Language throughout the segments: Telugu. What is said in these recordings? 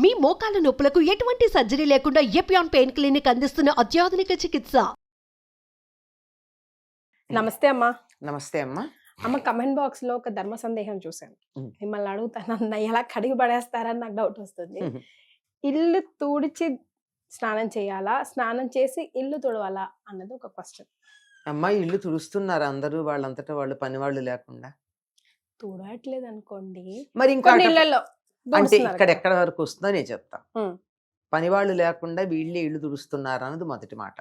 మీ మోకాల నొప్పులకు ఎటువంటి సర్జరీ లేకుండా ఎపియాన్ పెయిన్ క్లినిక్ అందిస్తున్న అత్యాధునిక చికిత్స. నమస్తే అమ్మా. నమస్తే అమ్మా. అమ్మ, కమెంట్ బాక్స్ లో ఒక ధర్మ సందేహం చూశాను. మిమ్మల్ని అడుగుతాను, అన్న ఎలా కడిగి పడేస్తారని నాకు డౌట్ వస్తుంది. ఇల్లు తుడిచి స్నానం చేయాలా, స్నానం చేసి ఇల్లు తుడవాలా అన్నది ఒక క్వశ్చన్. అమ్మా, ఇల్లు తుడుస్తున్నారు అందరూ వాళ్ళంతటా వాళ్ళు పని వాళ్ళు లేకుండా? తుడవట్లేదు అనుకోండి, మరి ఇంకా ఇళ్లలో అంటే ఇక్కడ ఎక్కడ వరకు వస్తుందో నేను చెప్తా. పని వాళ్ళు లేకుండా వీళ్ళే ఇల్లు తుడుస్తున్నారు అన్నది మొదటి మాట.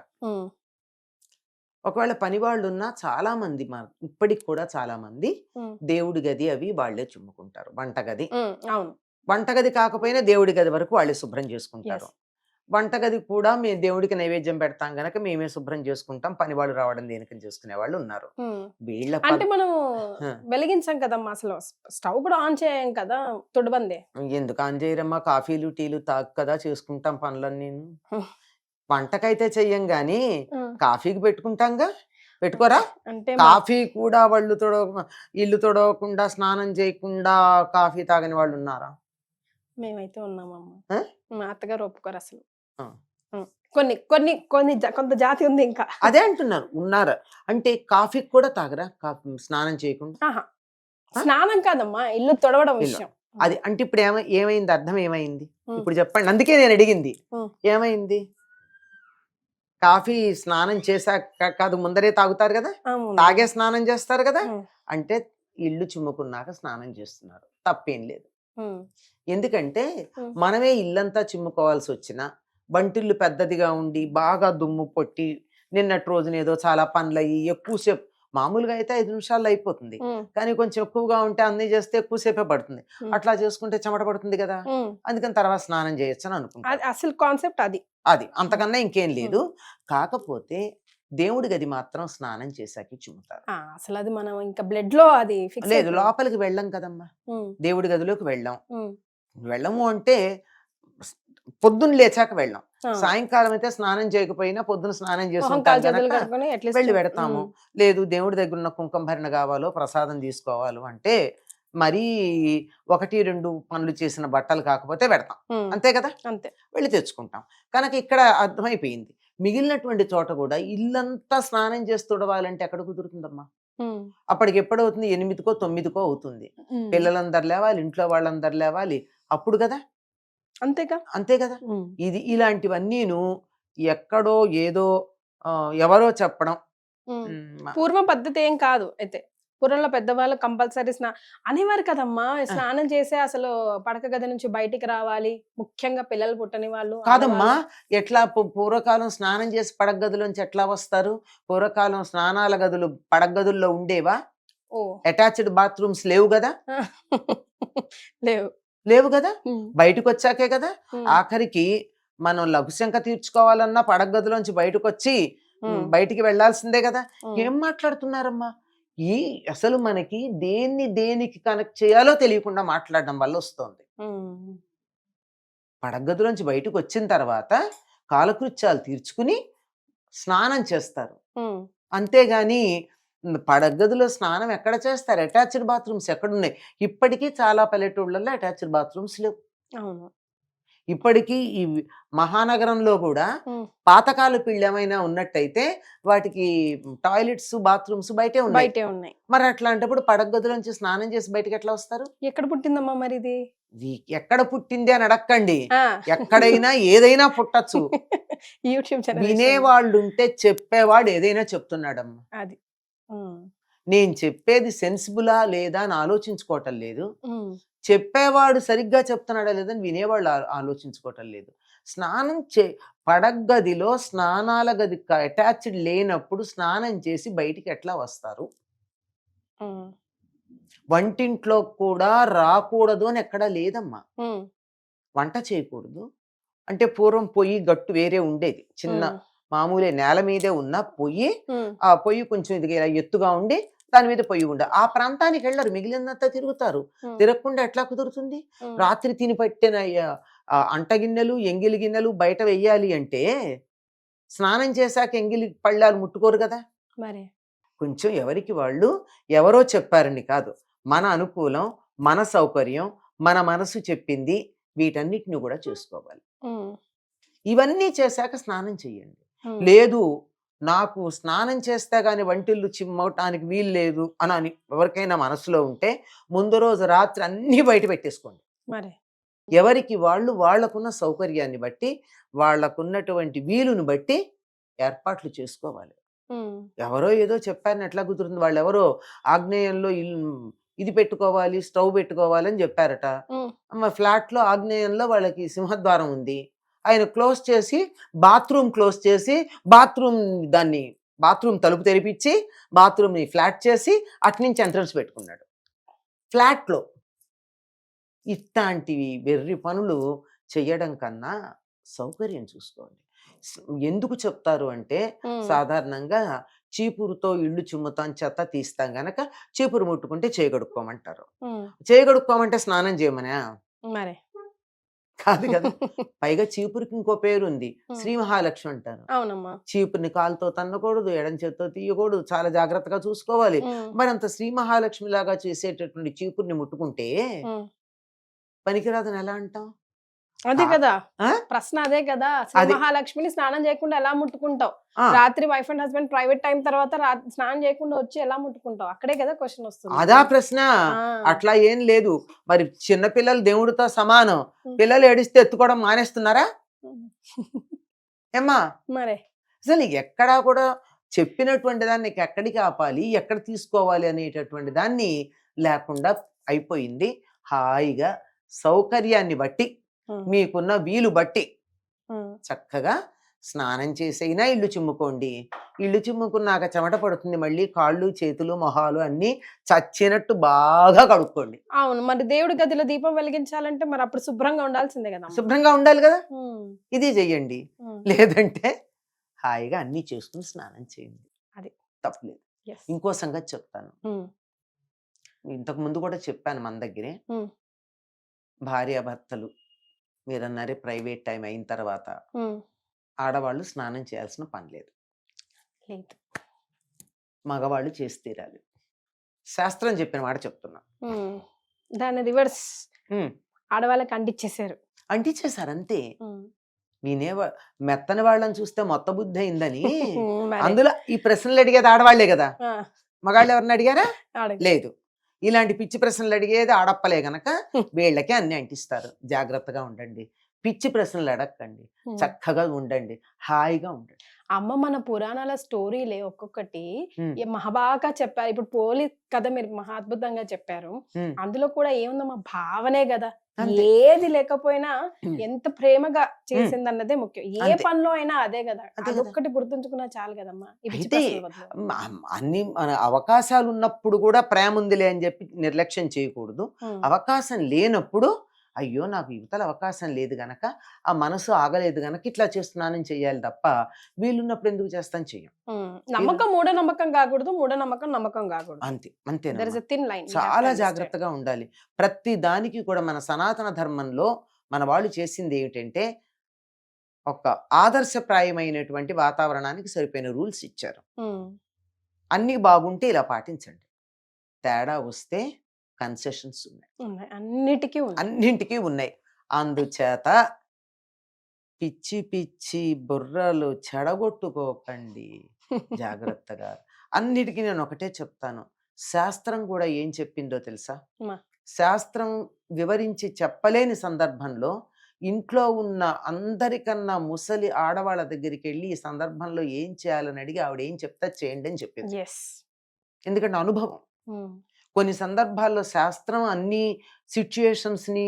ఒకవేళ పని వాళ్ళు ఉన్నా చాలా మంది ఇప్పటికి కూడా చాలా మంది దేవుడి గది అవి వాళ్ళే చుమ్ముకుంటారు. వంటగది కాకపోయినా దేవుడి గది వరకు వాళ్ళే శుభ్రం చేసుకుంటారు. వంటగది కూడా మేము దేవుడికి నైవేద్యం పెడతాం గనక మేమే శుభ్రం చేసుకుంటాం, పని వాళ్ళు రావడం దేనికని చేసుకునే వాళ్ళు ఉన్నారు. వీళ్ళ అంటే మనం వెలిగించాం కదమ్మా, అసలు స్టవ్ కూడా ఆన్ చేయం కదా, తుడబందే. ఎందుకు ఆన్ చేయరమ్మా? కాఫీలు టీలు తాగు కదా చేసుకుంటాం పనులన్నీ. వంటకైతే చెయ్యం గాని కాఫీకి పెట్టుకుంటాంగా, పెట్టుకోరా? అంటే కాఫీ కూడా వాళ్ళు ఇల్లు తొడవకుండా స్నానం చేయకుండా కాఫీ తాగని వాళ్ళు ఉన్నారా? మేమైతే ఉన్నామమ్మా. మా అత్తగారు ఒప్పుకోరు అసలు. కొన్ని కొన్ని కొన్ని కొంత జాతి ఉంది ఇంకా. అదే అంటున్నారు, ఉన్నారా అంటే కాఫీకి కూడా తాగరా? కాఫీ స్నానం చేయకుండా? స్నానం కాదమ్మా, ఇల్లు తొడవడం విషయం. అది అంటే ఇప్పుడు ఏమైంది? అర్థం ఏమైంది ఇప్పుడు చెప్పండి. అందుకే నేను అడిగింది, ఏమైంది? కాఫీ స్నానం చేశాక కాదు, ముందరే తాగుతారు కదా, తాగే స్నానం చేస్తారు కదా. అంటే ఇల్లు చిమ్ముకున్నాక స్నానం చేస్తున్నారు, తప్పేం లేదు. ఎందుకంటే మనమే ఇల్లంతా చిమ్ముకోవాల్సి వచ్చిన, బంటిల్లు పెద్దదిగా ఉండి బాగా దుమ్ము పొట్టి నిన్నటి రోజున ఏదో చాలా పనులు అయ్యి ఎక్కువసేపు, మామూలుగా అయితే 5 నిమిషాల్లో అయిపోతుంది, కానీ కొంచెం ఎక్కువగా ఉంటే అన్నీ చేస్తే ఎక్కువసేపే పడుతుంది. అట్లా చేసుకుంటే చెమట పడుతుంది కదా, అందుకని తర్వాత స్నానం చేయొచ్చు అని అనుకుంటా. అసలు కాన్సెప్ట్ అది అంతకన్నా ఇంకేం లేదు. కాకపోతే దేవుడి గది మాత్రం స్నానం చేశాక చిమ్ముతారు. అసలు అది మనం ఇంకా బ్లడ్ లో అది లేదు, లోపలికి వెళ్ళం కదమ్మా, దేవుడి గదిలోకి వెళ్ళము అంటే పొద్దున్న లేచాక వెళ్ళాం. సాయంకాలం అయితే స్నానం చేయకపోయినా పొద్దున స్నానం చేసుకుంటాం కనుక వెళ్ళి పెడతాము. లేదు దేవుడి దగ్గర ఉన్న కుంకుమ భరణ కావాలో ప్రసాదం తీసుకోవాలో అంటే మరీ 1-2 పనులు చేసిన బట్టలు కాకపోతే పెడతాం, అంతే కదా, అంతే వెళ్ళి తెచ్చుకుంటాం. కనుక ఇక్కడ అర్థమైపోయింది, మిగిలినటువంటి చోట కూడా ఇల్లంతా స్నానం చేసి తుడవాలంటే ఎక్కడ కుదురుతుందమ్మా? అప్పటికి ఎప్పుడవుతుంది? 8కో 9కో అవుతుంది. పిల్లలందరు లేవాలి, ఇంట్లో వాళ్ళందరు లేవాలి, అప్పుడు కదా, అంతే కదా. ఇది ఇలాంటివన్నీను ఎక్కడో ఏదో ఎవరో చెప్పడం పూర్వం పద్ధతి ఏం కాదు. అయితే పూర్వంలో పెద్దవాళ్ళు కంపల్సరీ అనేవారు కదమ్మా, స్నానం చేసే అసలు పడక గది నుంచి బయటికి రావాలి, ముఖ్యంగా పిల్లలు పుట్టని వాళ్ళు. కాదమ్మా, ఎట్లా పూర్వకాలం స్నానం చేసి పడక గదిలోంచి ఎట్లా వస్తారు? పూర్వకాలం స్నానాల గదులు పడక గదుల్లో ఉండేవా? అటాచ్డ్ బాత్రూమ్స్ లేవు కదా, లేవు కదా, బయటకు వచ్చాకే కదా. ఆఖరికి మనం లఘుశంక తీర్చుకోవాలన్నా పడక గదిలోంచి బయటకు వచ్చి బయటికి వెళ్లాల్సిందే కదా. ఏం మాట్లాడుతున్నారమ్మా? అసలు మనకి దేనికి కనెక్ట్ చేయాలో తెలియకుండా మాట్లాడడం వల్ల వస్తుంది. పడగదిలోంచి బయటకు వచ్చిన తర్వాత కాలకృత్యాలు తీర్చుకుని స్నానం చేస్తారు, అంతేగాని పడగదిలో స్నానం ఎక్కడ చేస్తారు? అటాచ్డ్ బాత్రూమ్స్ ఎక్కడున్నాయి? ఇప్పటికీ చాలా పల్లెటూళ్ళల్లో అటాచ్డ్ బాత్రూమ్స్ లేవు. ఇప్పటికీ ఈ మహానగరంలో కూడా పాతకాల పిల్లి ఏమైనా ఉన్నట్టయితే వాటికి టాయిలెట్స్ బాత్రూమ్స్ బయటే ఉన్నాయి. మరి అట్లాంటప్పుడు పడగదిలోంచి స్నానం చేసి బయటకి ఎట్లా వస్తారు? ఎక్కడ పుట్టిందమ్మా మరి ఇది? ఎక్కడ పుట్టింది అని అడక్కండి, ఎక్కడైనా ఏదైనా పుట్టచ్చు. వినేవాళ్ళు ఉంటే చెప్పేవాడు ఏదైనా చెప్తున్నాడమ్మా. అది నేను చెప్పేది సెన్సిబులా లేదా అని ఆలోచించుకోవటం లేదు, చెప్పేవాడు సరిగ్గా చెప్తున్నాడా లేదని వినేవాళ్ళు ఆలోచించుకోవటం లేదు. స్నానం పడగదిలో స్నానాల గది అటాచ్డ్ లేనప్పుడు స్నానం చేసి బయటికి ఎట్లా వస్తారు? వంటింట్లో కూడా రాకూడదు అని ఎక్కడా లేదమ్మా. వంట చేయకూడదు అంటే పూర్వం పొయ్యి గట్టు వేరే ఉండేది, చిన్న మామూలే నేల మీదే ఉన్న పొయ్యి, ఆ పొయ్యి కొంచెం ఇది ఎత్తుగా ఉండి దాని మీద పొయ్యి ఉండ, ఆ ప్రాంతానికి వెళ్ళరు, మిగిలినంతా తిరుగుతారు. తిరగకుండా ఎట్లా కుదురుతుంది? రాత్రి తిని పట్టిన అంట గిన్నెలు ఎంగిలి గిన్నెలు బయట వెయ్యాలి అంటే స్నానం చేశాక ఎంగిలి పళ్ళాలు ముట్టుకోరు కదా. మరి కొంచెం ఎవరికి వాళ్ళు ఎవరో చెప్పారని కాదు, మన అనుకూలం, మన సౌకర్యం, మన మనసు చెప్పింది వీటన్నిటిని కూడా చేసుకోవాలి. ఉమ్, ఇవన్నీ చేశాక స్నానం చెయ్యండి. ఉమ్, లేదు నాకు స్నానం చేస్తే గాని వంటిల్లు చిమ్మవటానికి వీలు లేదు అని ఎవరికైనా మనసులో ఉంటే ముందు రోజు రాత్రి అన్నీ బయట పెట్టేసుకోండి. మరి ఎవరికి వాళ్ళు వాళ్ళకున్న సౌకర్యాన్ని బట్టి వాళ్ళకున్నటువంటి వీలుని బట్టి ఏర్పాట్లు చేసుకోవాలి. ఉమ్, ఎవరో ఏదో చెప్పారని ఎట్లా కుదురుతుంది? వాళ్ళు ఎవరో ఆగ్నేయంలో ఇది పెట్టుకోవాలి, స్టవ్ పెట్టుకోవాలి అని చెప్పారట. ఉమ్, ఫ్లాట్లో ఆగ్నేయంలో వాళ్ళకి సింహద్వారం ఉంది. ఆయన క్లోజ్ చేసి బాత్రూమ్ క్లోజ్ చేసి బాత్రూమ్ తలుపు తెరిపించి బాత్రూమ్ని ఫ్లాట్ చేసి అట్నుంచి ఎంట్రన్స్ పెట్టుకున్నాడు ఫ్లాట్లో. ఇట్లాంటివి వెర్రి పనులు చెయ్యడం కన్నా సౌకర్యం చూసుకోండి. ఎందుకు చెప్తారు అంటే ఉమ్, సాధారణంగా చీపురుతో ఇళ్ళు చిమ్ముతాం, చెత్త తీస్తాం గనక చీపురు ముట్టుకుంటే చేయగడుక్కోమంటారు. ఉమ్, చేయగడుక్కోమంటే స్నానం చేయమనా? మరి కాదు కదా. పైగా చీపురికి ఇంకో పేరుంది, ఉమ్, శ్రీ మహాలక్ష్మి అంటారు. అవునమ్మా. చీపురిని కాలుతో తన్నకూడదు, ఎడం చేత్తో తీయకూడదు, చాలా జాగ్రత్తగా చూసుకోవాలి. ఉమ్, మరి అంత శ్రీ మహాలక్ష్మి లాగా చేసేటటువంటి చీపురిని ముట్టుకుంటే ఉమ్. పనికిరాదని ఎలా అంటాం? అదే కదా ఆ? ప్రశ్న, అదే కదా. శ్రీ అది. మహాలక్ష్మిని స్నానం చేయకుండా ఎలా ముట్టుకుంటావు? ఆ, రాత్రి wife and husband private time తర్వాత స్నానం చేయకుండా వచ్చి ఎలా ముట్టుకుంటావు? అక్కడే కదా క్వశ్చన్ వస్తుంది. అదా ప్రశ్న. ఆ. అట్లా ఏం లేదు. మరి చిన్నపిల్లలు దేవుడితో సమానం. పిల్లలు ఏడిస్తే ఎత్తుకోవడం మానేస్తున్నారా ఏమ్మా? మరే అసలు ఎక్కడా కూడా చెప్పినటువంటి దాన్ని ఎక్కడికి ఆపాలి, ఎక్కడ తీసుకోవాలి అనేటటువంటి దాన్ని లేకుండా అయిపోయింది. హాయిగా సౌకర్యాన్ని బట్టి ఉమ్, మీకున్న వీలు బట్టి ఉమ్, చక్కగా స్నానం చేసైనా ఇల్లు చిమ్ముకోండి. ఇల్లు చిమ్ముకున్నాక చెమట పడుతుంది, మళ్ళీ కాళ్ళు చేతులు మొహాలు అన్నీ చచ్చినట్టు బాగా కడుక్కోండి. అవును. మరి దేవుడి గదిలో దీపం వెలిగించాలంటే మరి అప్పుడు శుభ్రంగా ఉండాల్సిందే కదా. శుభ్రంగా ఉండాలి కదా. ఇది చెయ్యండి. లేదంటే హాయిగా అన్నీ చేసుకుని స్నానం చేయండి, అది. తప్పలేదు. ఇంకో సంగతి చెప్తాను. ఇంతకు ముందు కూడా చెప్పాను మన దగ్గరే. భార్యాభర్తలు మీరన్నారే ప్రైవేట్ టైం అయిన తర్వాత ఆడవాళ్ళు స్నానం చేయాల్సిన పని లేదు, లేదు. మగవాళ్ళు చేసి తీరాలి. శాస్త్రం చెప్పిన మాట చెప్తున్నా. దాన్ని రివర్స్ ఆడవాళ్ళకి అంటించేశారు. అంటించేశారు అంతే. నేనే మెత్తని వాళ్ళని చూస్తే మొత్త బుద్ధి అయిందని అందులో ఈ ప్రశ్నలు అడిగేది ఆడవాళ్లే కదా. మగాళ్ళు ఎవరిని అడిగారా? లేదు. ఇలాంటి పిచ్చి ప్రశ్నలు అడిగేది ఆడప్పలే గనక వీళ్ళకే అన్ని అంటిస్తారు. జాగ్రత్తగా ఉండండి, పిచ్చి ప్రశ్నలు అడగకండి, చక్కగా ఉండండి, హాయిగా ఉండండి. అమ్మ మన పురాణాల స్టోరీలే ఒక్కొక్కటి మహాబాగా చెప్పారు. ఇప్పుడు పోలి కథ మీరు మహా అద్భుతంగా చెప్పారు. అందులో కూడా ఏముందమ్మా, భావనే కదా. ఏది లేకపోయినా ఎంత ప్రేమగా చేసింది అన్నదే ముఖ్యం. ఏ పనిలో అయినా అదే కదా. అదొక్కటి గుర్తుంచుకున్నా చాలు కదమ్మా. అన్ని మన అవకాశాలు ఉన్నప్పుడు కూడా ప్రేమ ఉందిలే అని చెప్పి నిర్లక్ష్యం చేయకూడదు. అవకాశం లేనప్పుడు అయ్యో నాకు యువతల అవకాశం లేదు గనక, ఆ మనసు ఆగలేదు గనక ఇట్లా చేస్తున్నానని చెయ్యాలి తప్ప వీలున్నప్పుడు ఎందుకు చేస్తాను చెయ్యం. నమ్మకం మూఢనమ్మకం కాకూడదు, మూఢనమ్మకం నమ్మకం కాకూడదు. అంతే అంతే. చాలా జాగ్రత్తగా ఉండాలి. ప్రతి దానికి కూడా మన సనాతన ధర్మంలో మన వాళ్ళు చేసింది ఏమిటంటే ఒక ఆదర్శప్రాయమైనటువంటి వాతావరణానికి సరిపోయిన రూల్స్ ఇచ్చారు. అన్ని బాగుంటే ఇలా పాటించండి, తేడా వస్తే కన్సెషన్స్ ఉన్నాయి, అన్నింటికీ ఉన్నాయి. అందుచేత పిచ్చి పిచ్చి బుర్రలు చెడగొట్టుకోకండి, జాగ్రత్తగా. అన్నిటికీ నేను ఒకటే చెప్తాను, శాస్త్రం కూడా ఏం చెప్పిందో తెలుసా? శాస్త్రం వివరించి చెప్పలేని సందర్భంలో ఇంట్లో ఉన్న అందరికన్నా ముసలి ఆడవాళ్ళ దగ్గరికి వెళ్ళి ఈ సందర్భంలో ఏం చేయాలని అడిగి ఆవిడ ఏం చెప్తా చేయండి అని చెప్పింది. ఎందుకంటే అనుభవం. కొన్ని సందర్భాల్లో శాస్త్రం అన్ని సిచ్యుయేషన్స్ ని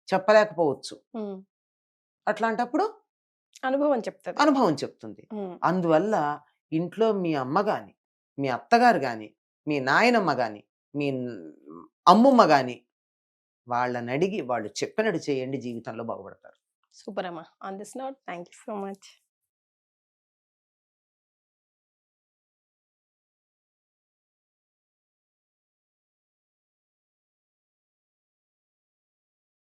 చెప్పలేకపోవచ్చు. అట్లాంటప్పుడు అనుభవం చెప్తుంది. అందువల్ల ఇంట్లో మీ అమ్మ గాని, మీ అత్తగారు గాని, మీ నాయనమ్మ గాని, మీ అమ్మమ్మ గాని వాళ్ళని అడిగి వాళ్ళు చెప్పినట్టు చేయండి, జీవితంలో బాగుపడతారు. సూపర్ అమ్మా. On this note thank you so much.